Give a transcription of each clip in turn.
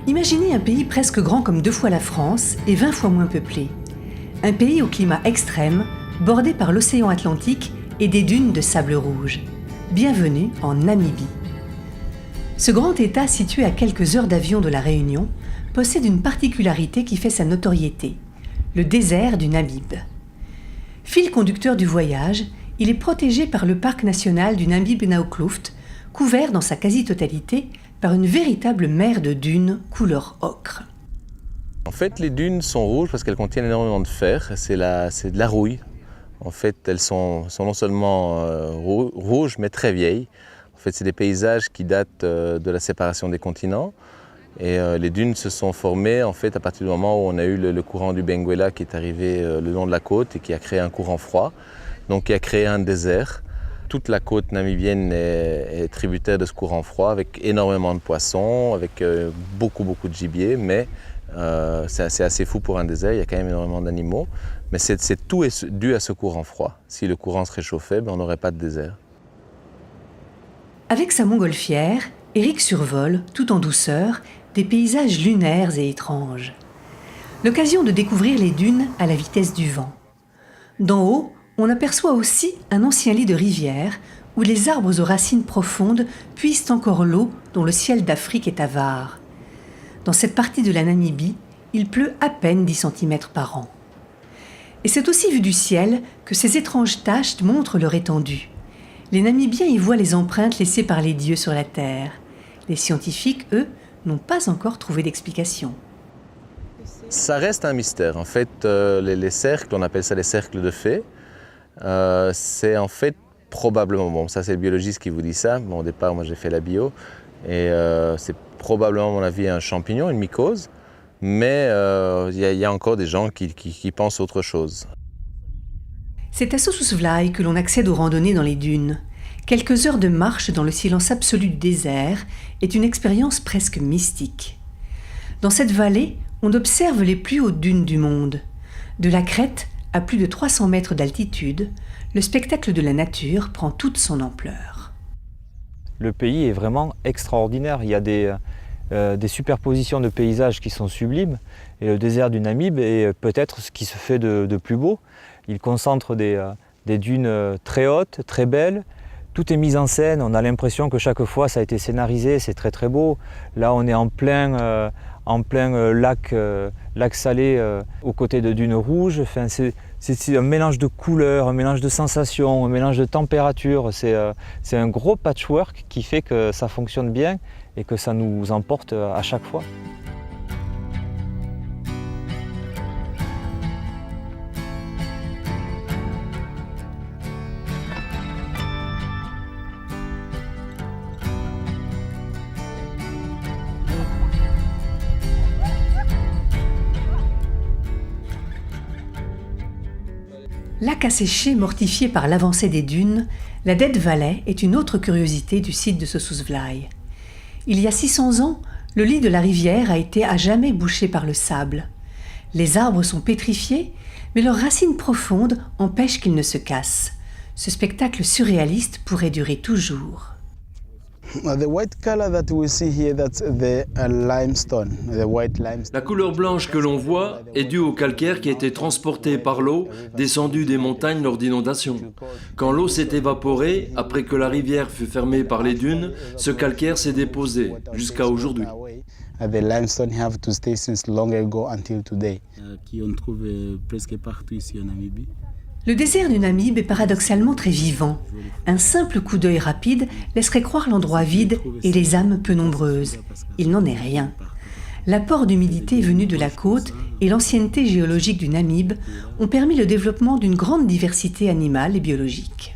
Imaginez un pays presque grand comme 2 fois la France et 20 fois moins peuplé. Un pays au climat extrême, bordé par l'océan Atlantique et des dunes de sable rouge. Bienvenue en Namibie. Ce grand État, situé à quelques heures d'avion de la Réunion, possède une particularité qui fait sa notoriété, le désert du Namib. Fil conducteur du voyage, il est protégé par le parc national du Namib-Naukluft, couvert dans sa quasi-totalité par une véritable mer de dunes couleur ocre. En fait, les dunes sont rouges parce qu'elles contiennent énormément de fer, c'est de la rouille. En fait, elles sont non seulement rouges, mais très vieilles. En fait, c'est des paysages qui datent de la séparation des continents. Et les dunes se sont formées en fait, à partir du moment où on a eu le courant du Benguela qui est arrivé le long de la côte et qui a créé un courant froid, donc qui a créé un désert. Toute la côte namibienne est tributaire de ce courant froid avec énormément de poissons, avec beaucoup de gibier, mais c'est assez fou pour un désert, il y a quand même énormément d'animaux. Mais tout est dû à ce courant froid. Si le courant se réchauffait, on n'aurait pas de désert. Avec sa montgolfière, Eric survole, tout en douceur, des paysages lunaires et étranges. L'occasion de découvrir les dunes à la vitesse du vent. D'en haut, on aperçoit aussi un ancien lit de rivière où les arbres aux racines profondes puisent encore l'eau dont le ciel d'Afrique est avare. Dans cette partie de la Namibie, il pleut à peine 10 cm par an. Et c'est aussi vu du ciel que ces étranges taches montrent leur étendue. Les Namibiens y voient les empreintes laissées par les dieux sur la terre. Les scientifiques, eux, n'ont pas encore trouvé d'explication. Ça reste un mystère. En fait, les cercles, on appelle ça les cercles de fées, c'est en fait probablement, bon ça c'est le biologiste qui vous dit ça, au départ moi j'ai fait la bio, et c'est probablement à mon avis un champignon, une mycose, mais il y a encore des gens qui pensent autre chose. C'est à Sossusvlei que l'on accède aux randonnées dans les dunes. Quelques heures de marche dans le silence absolu du désert est une expérience presque mystique. Dans cette vallée, on observe les plus hautes dunes du monde. De la crête à plus de 300 mètres d'altitude, le spectacle de la nature prend toute son ampleur. Le pays est vraiment extraordinaire. Il y a des superpositions de paysages qui sont sublimes. Et le désert du Namib est peut-être ce qui se fait de plus beau. Il concentre des dunes très hautes, très belles. Tout est mis en scène, on a l'impression que chaque fois ça a été scénarisé, c'est très très beau. Là on est en plein lac salé aux côtés de dunes rouges. Enfin, c'est un mélange de couleurs, un mélange de sensations, un mélange de température. C'est un gros patchwork qui fait que ça fonctionne bien et que ça nous emporte à chaque fois. Lac asséché, mortifié par l'avancée des dunes, la Dead Valley est une autre curiosité du site de Sossusvlei. Il y a 600 ans, le lit de la rivière a été à jamais bouché par le sable. Les arbres sont pétrifiés, mais leurs racines profondes empêchent qu'ils ne se cassent. Ce spectacle surréaliste pourrait durer toujours. La couleur blanche que l'on voit est due au calcaire qui a été transporté par l'eau descendu des montagnes lors d'inondations. Quand l'eau s'est évaporée, après que la rivière fut fermée par les dunes, ce calcaire s'est déposé jusqu'à aujourd'hui. Qui on trouve presque partout ici en Namibie. Le désert du Namib est paradoxalement très vivant. Un simple coup d'œil rapide laisserait croire l'endroit vide et les âmes peu nombreuses. Il n'en est rien. L'apport d'humidité venu de la côte et l'ancienneté géologique du Namib ont permis le développement d'une grande diversité animale et biologique.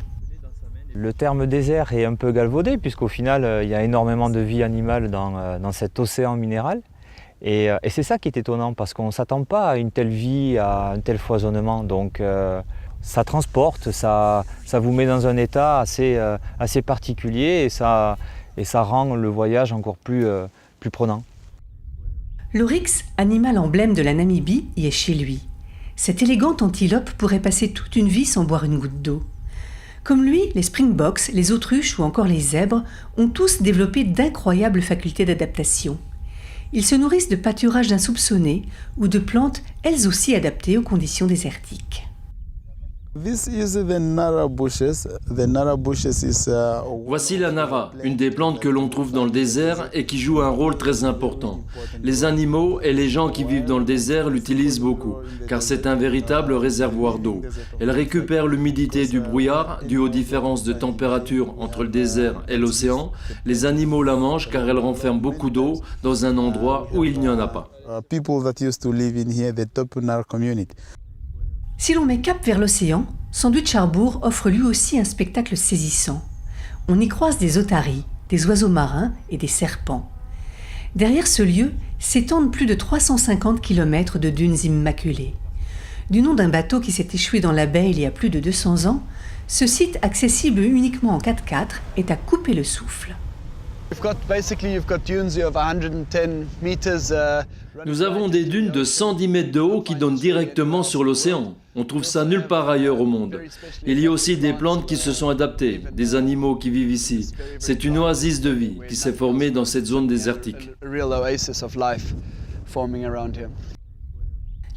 Le terme désert est un peu galvaudé puisqu'au final, il y a énormément de vie animale dans cet océan minéral. Et c'est ça qui est étonnant parce qu'on ne s'attend pas à une telle vie, à un tel foisonnement. Donc, ça transporte, ça vous met dans un état assez particulier et ça rend le voyage encore plus prenant. L'oryx, animal emblème de la Namibie, y est chez lui. Cette élégante antilope pourrait passer toute une vie sans boire une goutte d'eau. Comme lui, les springboks, les autruches ou encore les zèbres ont tous développé d'incroyables facultés d'adaptation. Ils se nourrissent de pâturages insoupçonnés ou de plantes elles aussi adaptées aux conditions désertiques. Voici la nara, une des plantes que l'on trouve dans le désert et qui joue un rôle très important. Les animaux et les gens qui vivent dans le désert l'utilisent beaucoup, car c'est un véritable réservoir d'eau. Elle récupère l'humidité du brouillard due aux différences de température entre le désert et l'océan. Les animaux la mangent car elle renferme beaucoup d'eau dans un endroit où il n'y en a pas. Si l'on met cap vers l'océan, Sandwich Harbour offre lui aussi un spectacle saisissant. On y croise des otaries, des oiseaux marins et des serpents. Derrière ce lieu s'étendent plus de 350 km de dunes immaculées. Du nom d'un bateau qui s'est échoué dans la baie il y a plus de 200 ans, ce site accessible uniquement en 4x4 est à couper le souffle. Nous avons des dunes de 110 mètres de haut qui donnent directement sur l'océan. On trouve ça nulle part ailleurs au monde. Il y a aussi des plantes qui se sont adaptées, des animaux qui vivent ici. C'est une oasis de vie qui s'est formée dans cette zone désertique.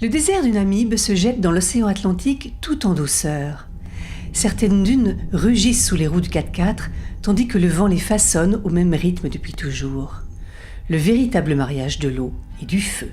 Le désert du Namib se jette dans l'océan Atlantique tout en douceur. Certaines dunes rugissent sous les roues du 4x4, tandis que le vent les façonne au même rythme depuis toujours. Le véritable mariage de l'eau et du feu.